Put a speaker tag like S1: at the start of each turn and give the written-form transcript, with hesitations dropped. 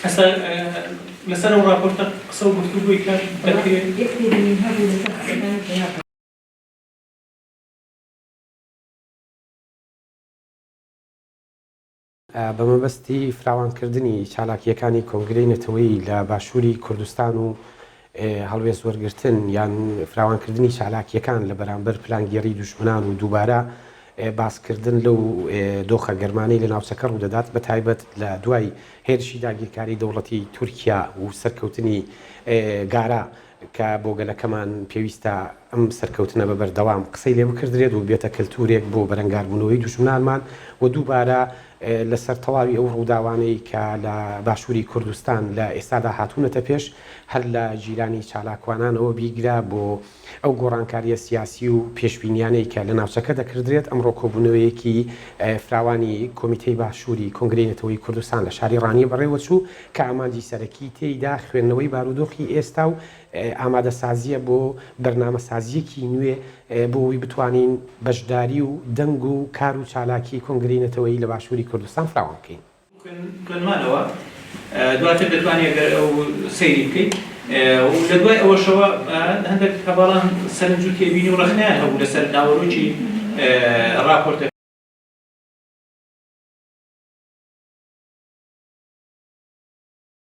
S1: هسا لەسەر ئەو راپۆرتە قسە و گفتوگوی کە دەکرێت
S2: بە مەبەستی فراوانکردنی چالاکیەکانی کۆنگرەی نەتەوەیی لە باشووری کوردستان و هەڵوێست وەرگرتن یان فراوانکردنی چالاکیەکان لە بەرامبەر پلانگێڕی دوژمنان و دووبارە باسکردن لەو دۆخە گەرمانەی لە ناوچەکە ڕوودەدات بە تایبەت لە دوای هێرشی داگیرکاری دەوڵەتی تورکیا و سەرکەوتنی گارە کە بۆ گەلەکەمان پێویستە ئەم سەرکەوتنە بە بەردەوام قسەی لێ بکردرێت و بێتە کەلتورێک بۆ بەرەنگاربوونەوەی دوژمنانمان و دووبارە لەسەر تەواوی ئەو ڕووداوانەی کە لە باشووری کوردستان لە ئێستادا هاتوونەتە پێش هەر لە جیرانی چالاکوانانەوە بیگرا بۆ ئەو گۆڕانکاریە سیاسی و پێشبینیانەی کە لە ناوچەکە دەکردرێت ئەمڕۆ کۆبوونەوەیەکی فراوانی کۆمیتەی باشووری کۆنگرەی نەتەوەیی کوردستان لە شاری ڕانیە بەڕێوەچوو کە ئامانجی سەرەکی تێیدا خوێندنەوەی بارودۆخی ئێستا و ئامادەسازیە بۆ بەرنامەسازیەکی نوێ بۆ ئەوی بتوانین بەشداری و دەنگ و کار و چالاکی کۆنگرەی نەتەوەیی لە باشووری کوردستان فراوان بکەین.
S1: گەلمانەوە دواتر دەتوانێت ئەو سەیری بکەیت و لە دوای ئەوەشەوە هەندێک هەواڵان سەرنج و تێبینی و ڕەخنیان هەبوو لەسەر ناوەڕۆکی راپۆرتە